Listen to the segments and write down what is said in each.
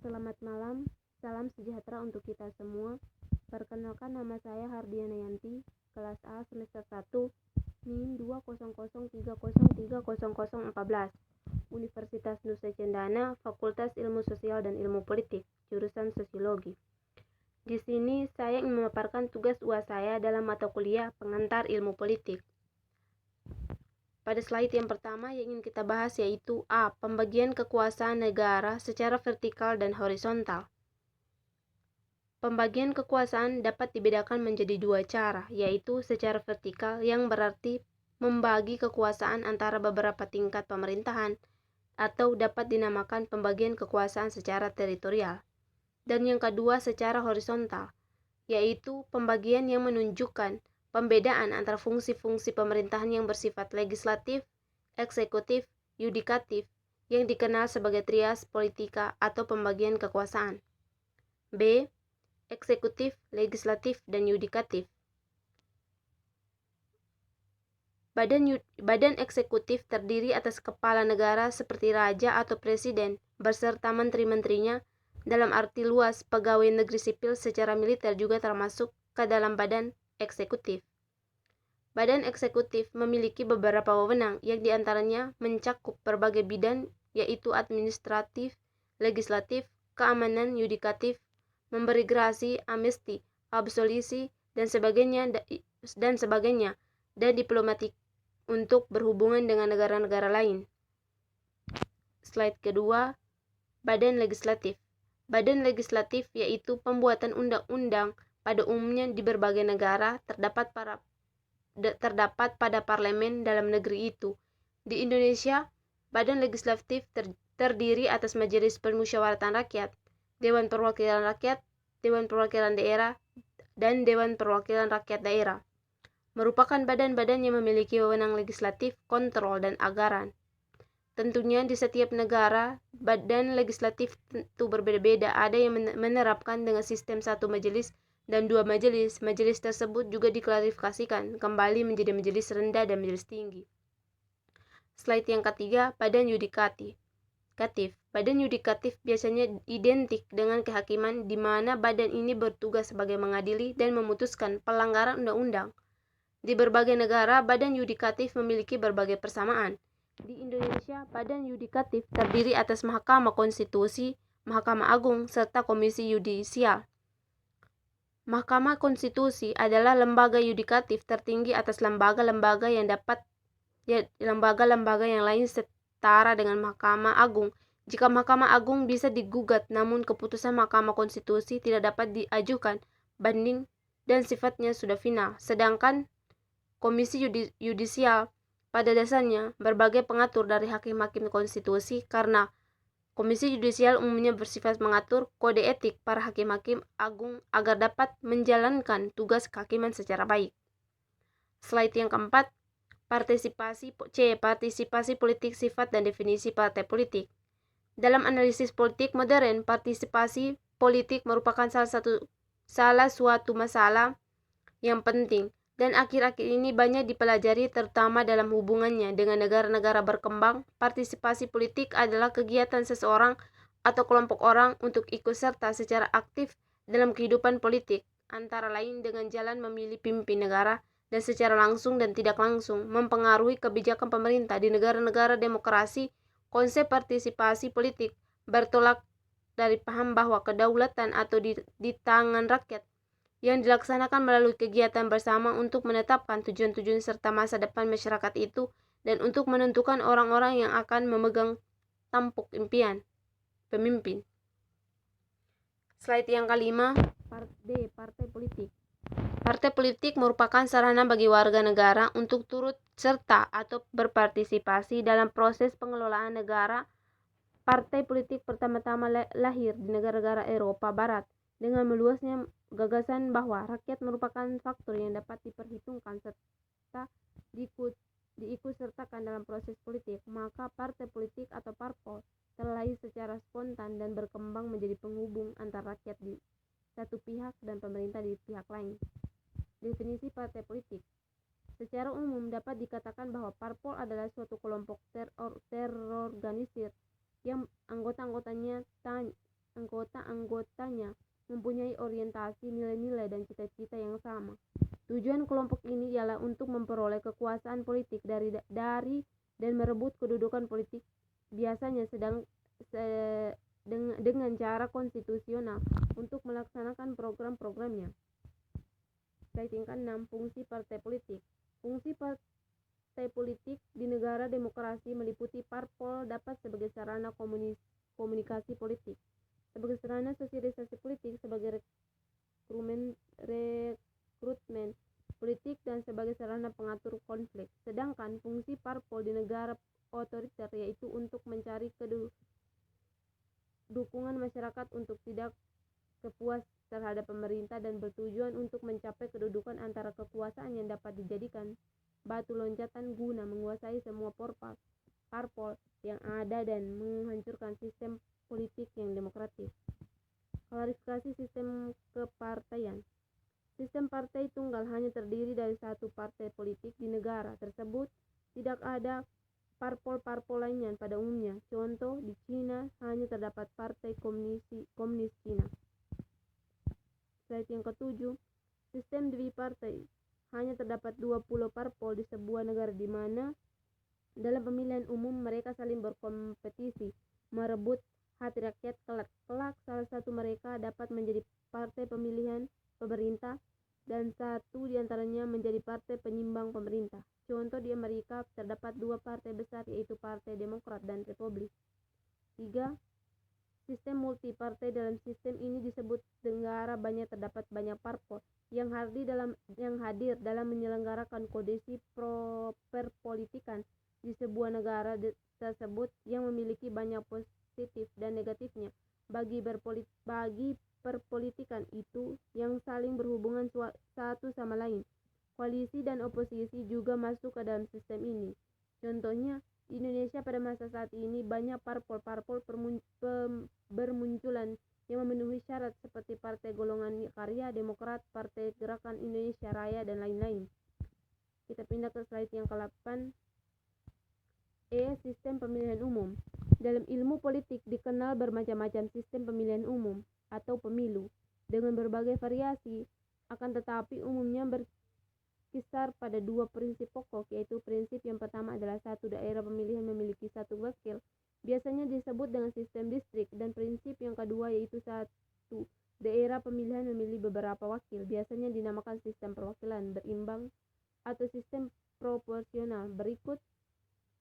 Selamat malam, salam sejahtera untuk kita semua. Perkenalkan, nama saya Hardiana Yanti, kelas A semester 1, NIM 200303014, Universitas Nusa Cendana, Fakultas Ilmu Sosial dan Ilmu Politik, jurusan Sosiologi. Di sini saya ingin memaparkan tugas UAS saya dalam mata kuliah Pengantar Ilmu Politik. Pada slide yang pertama yang ingin kita bahas yaitu A. Pembagian kekuasaan negara secara vertikal dan horizontal. Pembagian kekuasaan dapat dibedakan menjadi dua cara, yaitu secara vertikal yang berarti membagi kekuasaan antara beberapa tingkat pemerintahan, atau dapat dinamakan pembagian kekuasaan secara teritorial. Dan yang kedua secara horizontal, yaitu pembagian yang menunjukkan pembedaan antara fungsi-fungsi pemerintahan yang bersifat legislatif, eksekutif, yudikatif, yang dikenal sebagai trias politika atau pembagian kekuasaan. B. Eksekutif, legislatif, dan yudikatif. Badan eksekutif terdiri atas kepala negara seperti raja atau presiden, beserta menteri-menterinya. Dalam arti luas, pegawai negeri sipil secara militer juga termasuk ke dalam badan eksekutif. Badan eksekutif memiliki beberapa wewenang yang diantaranya mencakup berbagai bidang, yaitu administratif, legislatif, keamanan, yudikatif, memberi gerasi, amnesti, absolusi, dan sebagainya, dan diplomatik untuk berhubungan dengan negara-negara lain. Slide kedua, badan legislatif. Badan legislatif yaitu pembuatan undang-undang pada umumnya di berbagai negara terdapat pada parlemen dalam negeri itu. Di Indonesia, badan legislatif terdiri atas Majelis Permusyawaratan Rakyat, Dewan Perwakilan Rakyat, Dewan Perwakilan Daerah, dan Dewan Perwakilan Rakyat Daerah. Merupakan badan-badan yang memiliki wewenang legislatif, kontrol, dan anggaran. Tentunya di setiap negara, badan legislatif tentu berbeda-beda. Ada yang menerapkan dengan sistem satu majelis dan dua majelis. Majelis tersebut juga diklarifikasikan kembali menjadi majelis rendah dan majelis tinggi. Slide yang ketiga, badan yudikatif. Badan yudikatif biasanya identik dengan kehakiman di mana badan ini bertugas sebagai mengadili dan memutuskan pelanggaran undang-undang. Di berbagai negara, badan yudikatif memiliki berbagai persamaan. Di Indonesia, badan yudikatif terdiri atas Mahkamah Konstitusi, Mahkamah Agung, serta Komisi Yudisial. Mahkamah Konstitusi adalah lembaga yudikatif tertinggi atas lembaga-lembaga yang lain setara dengan Mahkamah Agung. Jika Mahkamah Agung bisa digugat, namun keputusan Mahkamah Konstitusi tidak dapat diajukan banding dan sifatnya sudah final. Sedangkan Komisi Yudisial pada dasarnya berbagai pengatur dari hakim-hakim konstitusi, karena Komisi Yudisial umumnya bersifat mengatur kode etik para hakim-hakim agung agar dapat menjalankan tugas kehakiman secara baik. Slide yang keempat, partisipasi politik, sifat dan definisi partai politik. Dalam analisis politik modern, partisipasi politik merupakan salah suatu masalah yang penting dan akhir-akhir ini banyak dipelajari, terutama dalam hubungannya dengan negara-negara berkembang. Partisipasi politik adalah kegiatan seseorang atau kelompok orang untuk ikut serta secara aktif dalam kehidupan politik, antara lain dengan jalan memilih pemimpin negara dan secara langsung dan tidak langsung mempengaruhi kebijakan pemerintah. Di negara-negara demokrasi, konsep partisipasi politik bertolak dari paham bahwa kedaulatan atau di tangan rakyat yang dilaksanakan melalui kegiatan bersama untuk menetapkan tujuan-tujuan serta masa depan masyarakat itu dan untuk menentukan orang-orang yang akan memegang tampuk impian pemimpin. Slide yang kelima, partai politik. Partai politik merupakan sarana bagi warga negara untuk turut serta atau berpartisipasi dalam proses pengelolaan negara. Partai politik pertama-tama lahir di negara-negara Eropa Barat dengan meluasnya gagasan bahwa rakyat merupakan faktor yang dapat diperhitungkan serta diikutsertakan dalam proses politik. Maka partai politik atau parpol terlahir secara spontan dan berkembang menjadi penghubung antara rakyat di satu pihak dan pemerintah di pihak lain. Definisi partai politik. Secara umum dapat dikatakan bahwa parpol adalah suatu kelompok terorganisir yang anggota-anggotanya anggota-anggotanya mempunyai orientasi, nilai-nilai, dan cita-cita yang sama. Tujuan kelompok ini ialah untuk memperoleh kekuasaan politik dari dan merebut kedudukan politik, biasanya dengan cara konstitusional untuk melaksanakan program-programnya. Slide yang ke-6, fungsi partai politik. Fungsi partai politik di negara demokrasi meliputi parpol dapat sebagai sarana komunikasi politik, sebagai sarana sosialisasi politik, sebagai rekrutmen politik, dan sebagai sarana pengatur konflik. Sedangkan fungsi parpol di negara otoriter yaitu untuk mencari dukungan masyarakat untuk tidak kepuas terhadap pemerintah dan bertujuan untuk mencapai kedudukan antara kekuasaan yang dapat dijadikan batu loncatan guna menguasai semua parpol yang ada dan menghancurkan sistem politik yang demokratis. Klarifikasi sistem kepartaian. Sistem partai tunggal hanya terdiri dari satu partai politik di negara tersebut. Tidak ada parpol-parpol lainnya pada umumnya. Contoh, di Cina hanya terdapat Partai Komunis Cina. Slide yang ke-7, sistem dwipartai. Hanya terdapat 20 parpol di sebuah negara di mana dalam pemilihan umum mereka saling berkompetisi merebut hati rakyat. Kelak salah satu mereka dapat menjadi partai pemilihan pemerintah dan satu diantaranya menjadi partai penyimbang pemerintah. Contoh, di Amerika terdapat dua partai besar yaitu Partai Demokrat dan Republik. 3. Sistem multipartai. Dalam sistem ini disebut negara banyak terdapat banyak parpol yang hadir dalam menyelenggarakan kondisi perpolitikan di sebuah negara tersebut yang memiliki banyak positif dan negatifnya bagi perpolitikan itu yang saling berhubungan satu sama lain. Koalisi dan oposisi juga masuk ke dalam sistem ini. Contohnya, di Indonesia pada masa saat ini banyak parpol bermunculan yang memenuhi syarat seperti Partai Golongan Karya, Demokrat, Partai Gerakan Indonesia Raya, dan lain-lain. Kita pindah ke slide yang ke-8. Sistem pemilihan umum. Dalam ilmu politik dikenal bermacam-macam sistem pemilihan umum atau pemilu dengan berbagai variasi, akan tetapi umumnya berkisar pada dua prinsip pokok, yaitu prinsip yang pertama adalah satu daerah pemilihan memiliki satu wakil, biasanya disebut dengan sistem distrik, dan prinsip yang kedua yaitu satu daerah pemilihan memilih beberapa wakil, biasanya dinamakan sistem perwakilan berimbang atau sistem proporsional. Berikut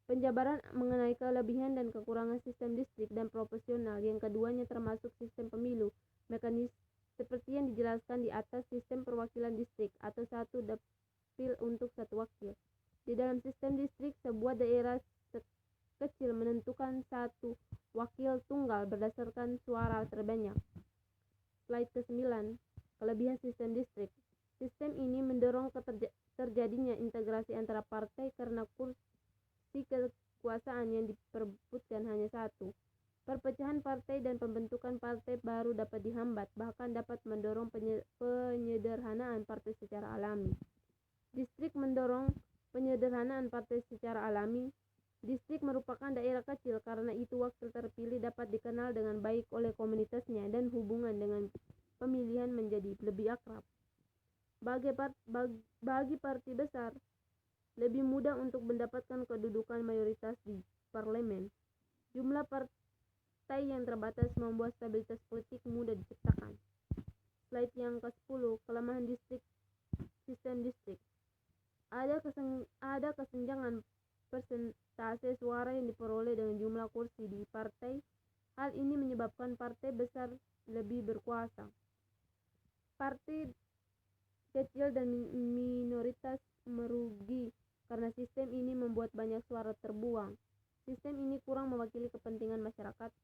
penjabaran mengenai kelebihan dan kekurangan sistem distrik dan proporsional. Yang keduanya termasuk sistem pemilu mekanis seperti yang dijelaskan di atas. Sistem perwakilan distrik atau satu dapil untuk satu wakil. Di dalam sistem distrik, sebuah daerah kecil menentukan satu wakil tunggal berdasarkan suara terbanyak. Slide ke-9, kelebihan sistem distrik. Sistem ini mendorong terjadinya integrasi antara partai karena kursi kekuasaan yang diperebutkan hanya satu. Perpecahan partai dan pembentukan partai baru dapat dihambat, bahkan dapat mendorong penyederhanaan partai secara alami. Distrik mendorong penyederhanaan partai secara alami. Distrik merupakan daerah kecil, karena itu wakil terpilih dapat dikenal dengan baik oleh komunitasnya dan hubungan dengan pemilihan menjadi lebih akrab. Bagi partai besar, lebih mudah untuk mendapatkan kedudukan mayoritas di parlemen. Jumlah partai yang terbatas membuat stabilitas politik mudah diciptakan. Slide yang ke-10, kelemahan sistem distrik. Ada kesenjangan persentase suara yang diperoleh dengan jumlah kursi di partai. Hal ini menyebabkan partai besar lebih berkuasa. Partai kecil dan minoritas merugi karena sistem ini membuat banyak suara terbuang. Sistem ini kurang mewakili kepentingan masyarakat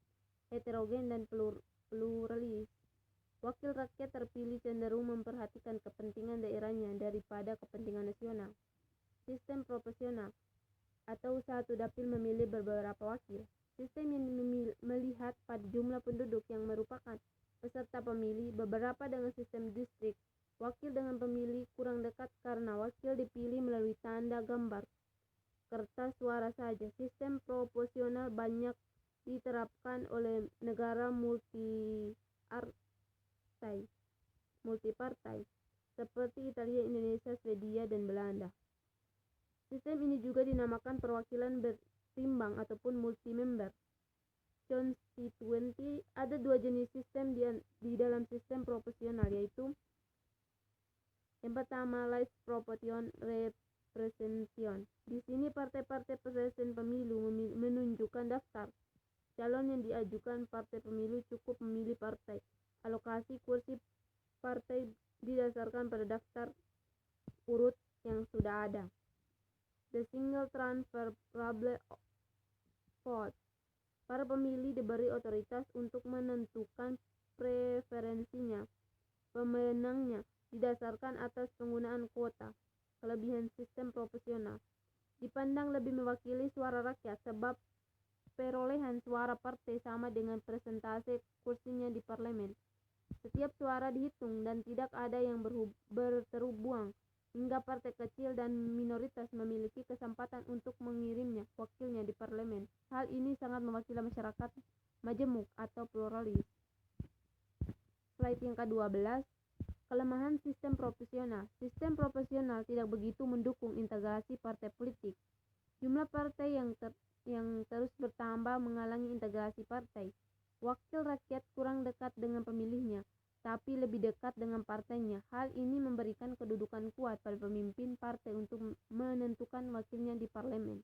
heterogen dan pluralis. Wakil rakyat terpilih cenderung memperhatikan kepentingan daerahnya daripada kepentingan nasional. Sistem proporsional atau satu dapil memilih beberapa wakil. Sistem yang melihat pada jumlah penduduk yang merupakan peserta pemilih. Beberapa dengan sistem distrik, wakil dengan pemilih kurang dekat karena wakil dipilih melalui tanda gambar kertas suara saja. Sistem proporsional banyak diterapkan oleh negara multipartai seperti Italia, Indonesia, Swedia, dan Belanda. Sistem ini juga dinamakan perwakilan berimbang ataupun multi-member constituency. Ada dua jenis sistem di dalam sistem proporsional, yaitu yang pertama live proportion representation. Di sini partai-partai peserta pemilu menunjukkan daftar calon yang diajukan. Partai pemilu cukup memilih partai. Alokasi kursi partai didasarkan pada daftar urut yang sudah ada. The single transferable vote. Para pemilih diberi otoritas untuk menentukan preferensinya. Pemenangnya didasarkan atas penggunaan kuota. Kelebihan sistem proporsional dipandang lebih mewakili suara rakyat sebab perolehan suara partai sama dengan persentase kursinya di parlemen. Setiap suara dihitung dan tidak ada yang terbuang, hingga partai kecil dan minoritas memiliki kesempatan untuk mengirimnya wakilnya di parlemen. Hal ini sangat mewakili masyarakat majemuk atau pluralis. Slide yang ke-12, kelemahan sistem proporsional. Sistem proporsional tidak begitu mendukung integrasi partai politik. Jumlah partai yang terus bertambah menghalangi integrasi partai. Wakil rakyat kurang dekat dengan pemilihnya, tapi lebih dekat dengan partainya. Hal ini memberikan kedudukan kuat pada pemimpin partai untuk menentukan wakilnya di parlemen.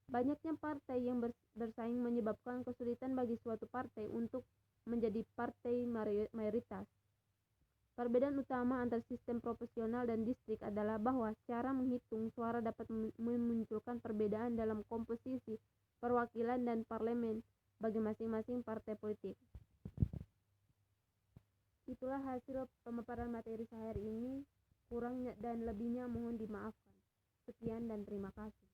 Banyaknya partai yang bersaing menyebabkan kesulitan bagi suatu partai untuk menjadi partai mayoritas. Perbedaan utama antara sistem proporsional dan distrik adalah bahwa cara menghitung suara dapat memunculkan perbedaan dalam komposisi perwakilan dan parlemen bagi masing-masing partai politik. Itulah hasil pemaparan materi saya hari ini. Kurangnya dan lebihnya mohon dimaafkan. Sekian dan terima kasih.